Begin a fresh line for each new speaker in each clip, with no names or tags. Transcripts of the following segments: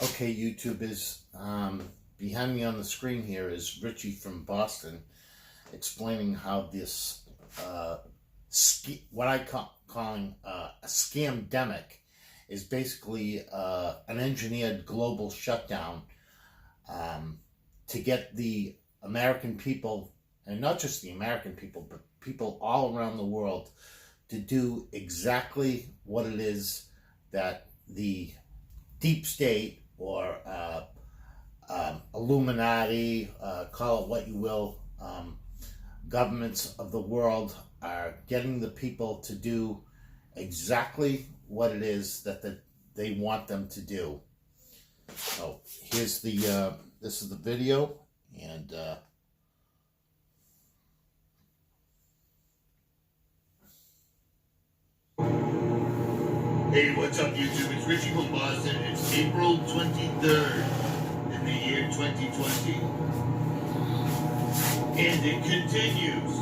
Okay, YouTube is behind me on the screen here is Richie from Boston explaining how this what I calling a scamdemic is basically an engineered global shutdown to get the American people, and not just the American people, but people all around the world, to do exactly what it is that the deep state or Illuminati, call it what you will, governments of the world are getting the people to do exactly what it is that they want them to do. So here's the this is the video, and
hey, what's up, YouTube? It's Richie from Boston. It's April 23rd in the year 2020. And it continues.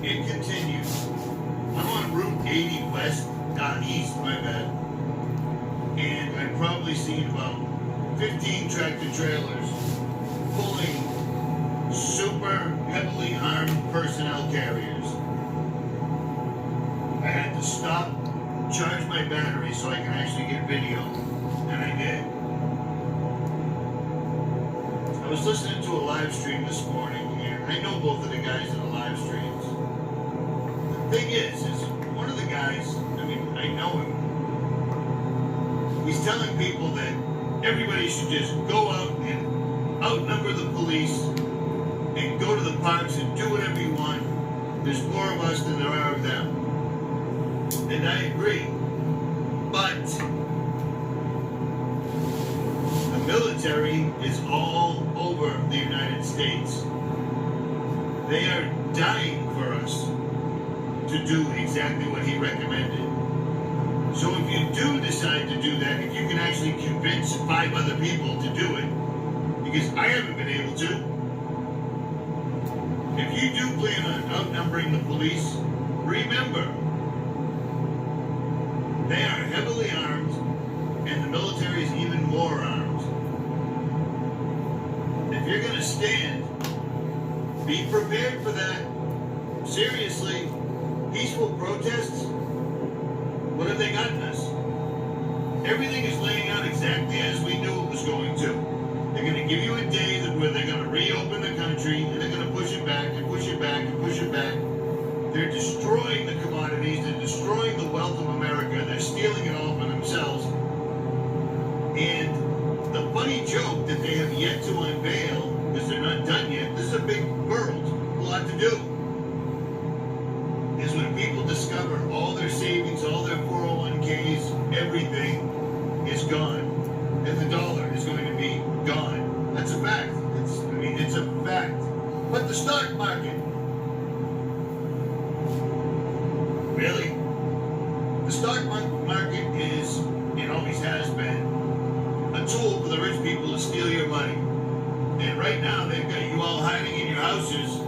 It continues. I'm on Route 80 east, my bad. And I've probably seen about 15 tractor trailers pulling super heavily armed personnel carriers. I had to stop, charge my battery so I can actually get video, and I did. I was listening to a live stream this morning, and I know both of the guys in the live streams. The thing is one of the guys, I know him. He's telling people that everybody should just go out and outnumber the police and go to the parks and do whatever you want. There's more of us than there are of them. And I agree. But the military is all over the United States. They are dying for us to do exactly what he recommended. So if you do decide to do that, if you can actually convince 5 other people to do it, because I haven't been able to. If you do plan on outnumbering the police, remember, they are heavily armed, and the military is even more armed. If you're going to stand, be prepared for that. Seriously, peaceful protests, what have they gotten us? Everything is laying out exactly as we knew it was going to. They're going to give you a day where they're going to reopen the country, and they're going to push it back and push it back and push it back. They're destroying the commodities. They're destroying the wealth of America. They're stealing it all for themselves. And the funny joke that they have yet to unveil, because they're not done yet, this is a big world, a lot to do, is when people discover all their savings, all their 401ks, everything is gone. And the dollar is going to be gone. That's a fact. It's a fact. But the stock market, really? The stock market is, and always has been, a tool for the rich people to steal your money. And right now they've got you all hiding in your houses,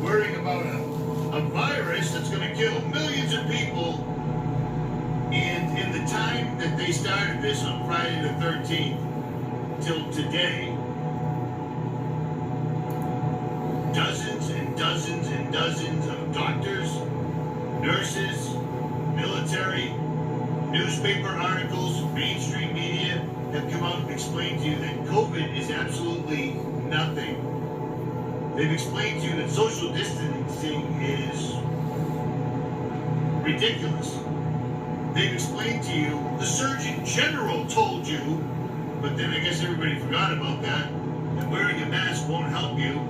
worrying about a virus that's going to kill millions of people. And in the time that they started this on Friday the 13th till today, dozens and dozens and dozens of doctors, nurses, military, newspaper articles, mainstream media have come out and explained to you that COVID is absolutely nothing. They've explained to you that social distancing is ridiculous. They've explained to you, the Surgeon General told you, but then I guess everybody forgot about that wearing a mask won't help you.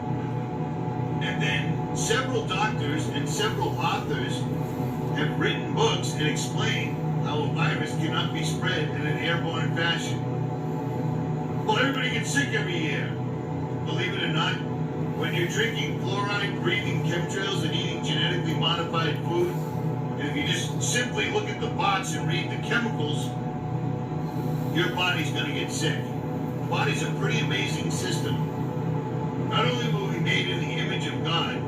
And then several doctors and several authors have written books and explained how a virus cannot be spread in an airborne fashion. Well, everybody gets sick every year. Believe it or not, when you're drinking fluoride, breathing chemtrails, and eating genetically modified food, and if you just simply look at the box and read the chemicals, your body's going to get sick. The body's a pretty amazing system. Not only will we be made in the image of God,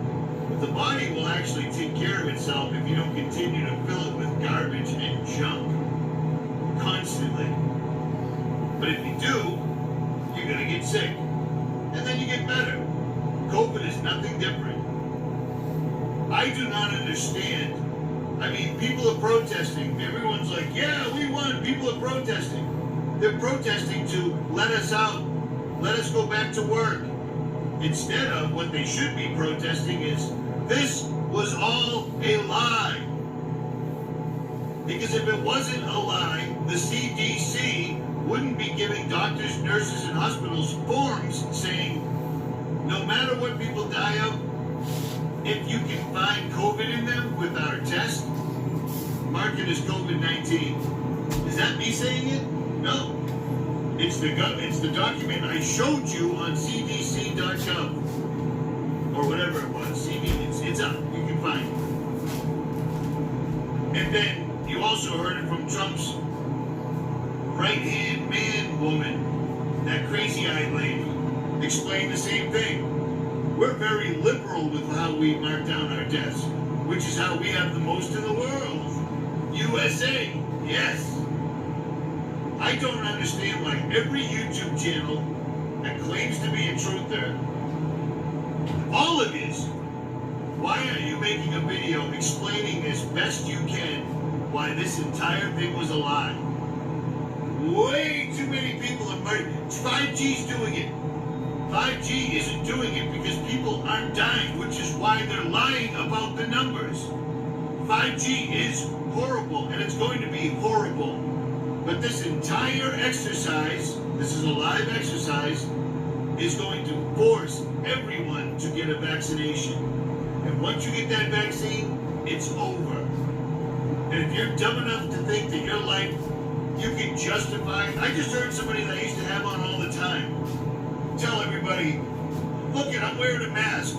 but the body will actually take care of itself if you don't continue to fill it with garbage and junk constantly. But if you do, you're going to get sick. And then you get better. COVID is nothing different. I do not understand. I mean, people are protesting. Everyone's like, yeah, we won. People are protesting. They're protesting to let us out. Let us go back to work. Instead of what they should be protesting is, this was all a lie. Because if it wasn't a lie, the CDC wouldn't be giving doctors, nurses, and hospitals forms saying, no matter what people die of, if you can find COVID in them with our test, mark it as COVID-19. Is that me saying it? No. It's the document I showed you on cdc.gov or whatever it was. It's up. You can find it. And then you also heard it from Trump's right-hand man woman, that crazy-eyed lady, explain the same thing. We're very liberal with how we mark down our deaths, which is how we have the most in the world. USA, yes. I don't understand why every YouTube channel that claims to be a truther, all of this, why are you making a video explaining as best you can why this entire thing was a lie? Way too many people are murdered. 5G's doing it. 5G isn't doing it because people aren't dying, which is why they're lying about the numbers. 5G is horrible, and it's going to be horrible. But this entire exercise, this is a live exercise, is going to force everyone to get a vaccination. And once you get that vaccine, it's over. And if you're dumb enough to think that your life, you can justify it. I just heard somebody that I used to have on all the time tell everybody, look it, I'm wearing a mask.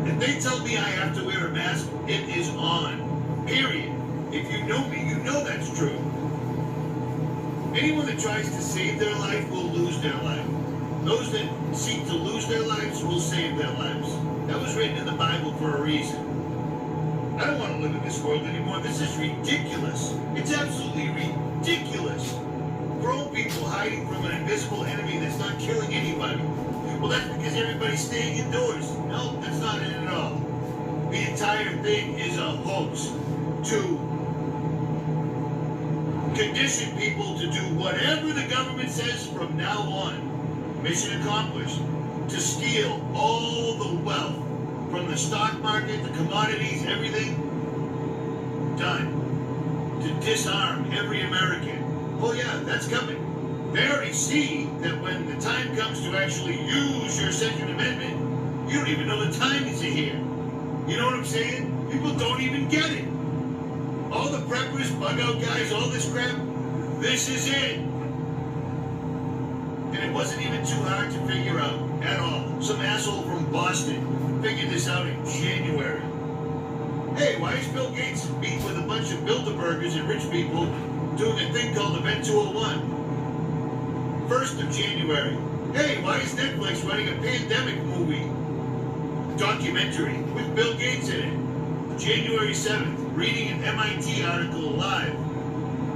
If they tell me I have to wear a mask, it is on. Period. If you know me, you know that's true. Anyone that tries to save their life will lose their life. Those that seek to lose their lives will save their lives. That was written in the Bible for a reason. I don't want to live in this world anymore. This is ridiculous. It's absolutely ridiculous. Grown people hiding from an invisible enemy that's not killing anybody. Well, that's because everybody's staying indoors. No, that's not it at all. The entire thing is a hoax to condition people to do whatever the government says from now on. Mission accomplished. To steal all the wealth from the stock market, the commodities, everything. Done. To disarm every American. Oh yeah, that's coming. They already see that when the time comes to actually use your Second Amendment, you don't even know the time is here. You know what I'm saying? People don't even get it. All the preppers, bug out guys, all this crap, this is it. And it wasn't even too hard to figure out at all. Some asshole from Boston figured this out in January. Hey, why is Bill Gates meeting with a bunch of Bilderbergers and rich people doing a thing called Event 201? 1st of January. Hey, why is Netflix running a pandemic movie documentary with Bill Gates in it? January 7th, reading an MIT article live.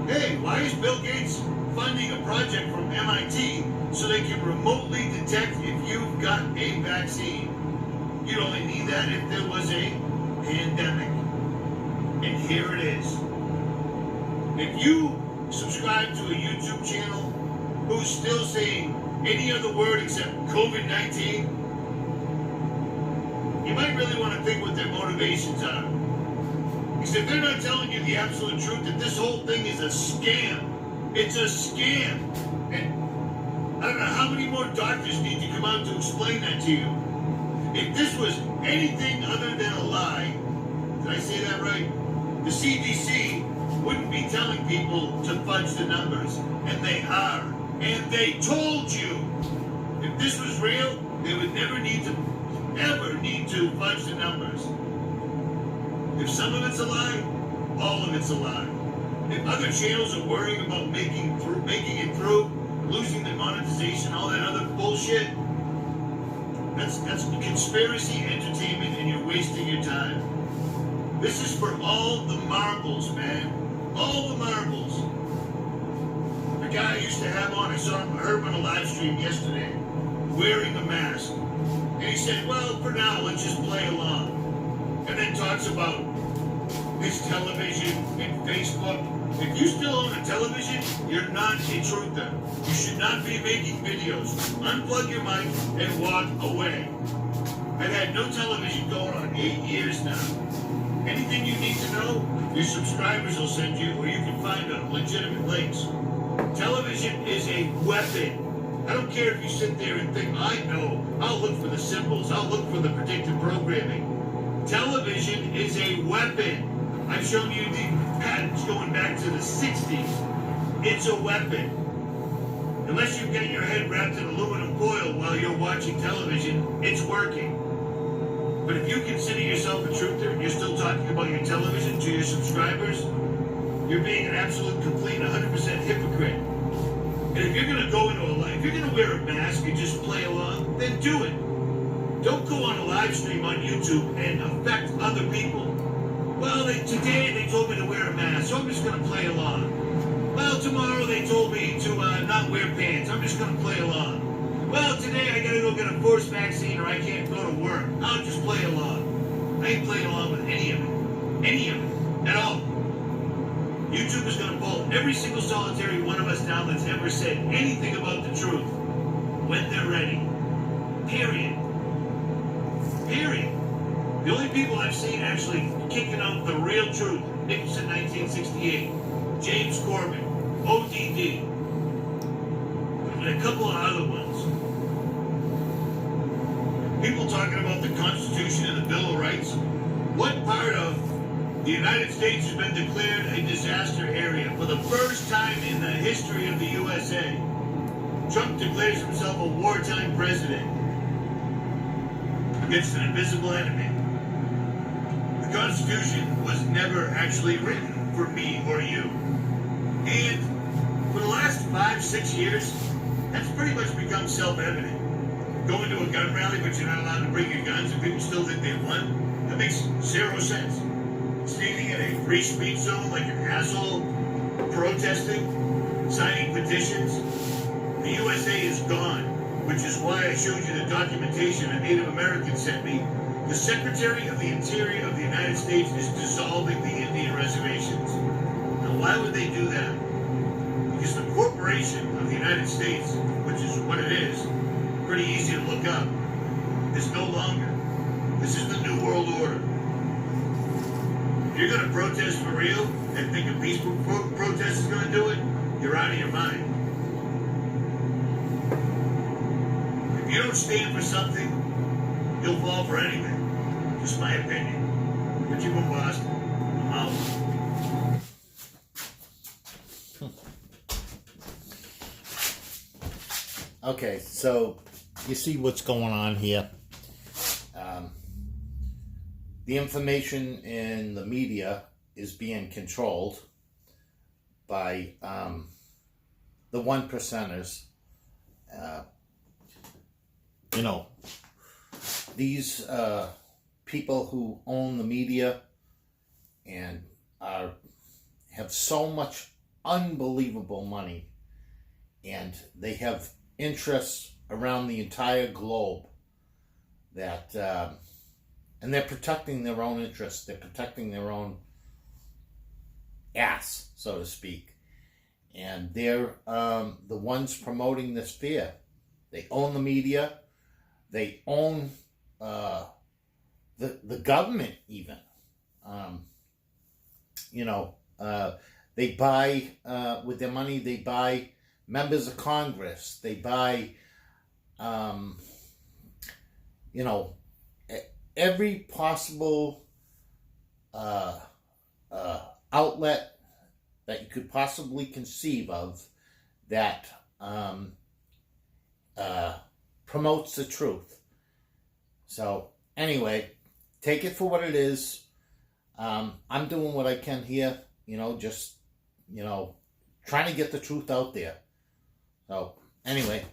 Hey, why is Bill Gates funding a project from MIT so they can remotely detect if you've got a vaccine? You'd only need that if there was a pandemic. And here it is. If you subscribe to a YouTube channel who's still saying any other word except COVID-19, you might really want to think what their motivations are. Because if they're not telling you the absolute truth that this whole thing is a scam, it's a scam. And I don't know how many more doctors need to come out to explain that to you. If this was anything other than a lie, did I say that right? The CDC wouldn't be telling people to fudge the numbers. And they are. And they told you. If this was real, they would never need to fudge the numbers. If some of it's a lie, all of it's a lie. If other channels are worrying about making it through, losing the monetization, all that other bullshit, that's conspiracy entertainment, and you're wasting your time. This is for all the marbles, man. All the marbles. Forget guy I used to have on, I heard him on a live stream yesterday, wearing a mask. And he said, well, for now, let's just play along. And then talks about his television and Facebook. If you still own a television, you're not a truther. You should not be making videos. Unplug your mic and walk away. I've had no television going on 8 years now. Anything you need to know, your subscribers will send you, or you can find on legitimate links. Television is a weapon. I don't care if you sit there and think, I know, I'll look for the symbols, I'll look for the predictive programming. Television is a weapon. I've shown you the patents going back to the 60s. It's a weapon. Unless you get your head wrapped in aluminum foil while you're watching television, it's working. But if you consider yourself a truther and you're still talking about your television to your subscribers, you're being an absolute, complete, 100% hypocrite. And if you're going to go into a live, if you're going to wear a mask and just play along, then do it. Don't go on a live stream on YouTube and affect other people. Well, today they told me to wear a mask, so I'm just going to play along. Well, tomorrow they told me to not wear pants. I'm just going to play along. Well, today I got to go get a forced vaccine or I can't go to work. I'll just play along. I ain't playing along with any of it. Any of it. At all. YouTube is going to pull every single solitary one of us down that's ever said anything about the truth when they're ready. Period. Period. The only people I've seen actually kicking out the real truth, Nixon 1968, James Corbin, ODD, and a couple of other ones. People talking about the Constitution and the Bill of Rights. What part of the United States has been declared a disaster area for the first time in the history of the USA? Trump declares himself a wartime president against an invisible enemy. The Constitution was never actually written for me or you. And for the last 5-6 years, that's pretty much become self-evident. Going to a gun rally, but you're not allowed to bring your guns, and people still think they won. That makes zero sense. Standing in a free speech zone like an asshole, protesting, signing petitions. The USA is gone, which is why I showed you the documentation a Native American sent me. The Secretary of the Interior of the United States is dissolving the Indian reservations. Now, why would they do that? Because the corporation of the United States, which is what it is, pretty easy to look up, is no longer. This is the New World Order. If you're going to protest for real and think a peaceful protest is going to do it, you're out of your mind. If you don't stand for something, you'll fall for anything. Just my opinion. But you from Boston. I'm out.
Okay, so you see what's going on here. The information in the media is being controlled by the one percenters. These people who own the media and have so much unbelievable money, and they have interests around the entire globe that and they're protecting their own interests. They're protecting their own ass, so to speak. And they're the ones promoting this fear. They own the media. They own the government even. They buy, with their money, they buy members of Congress. They buy, every possible outlet that you could possibly conceive of that promotes the truth. So anyway, take it for what it is. I'm doing what I can here, trying to get the truth out there. So anyway,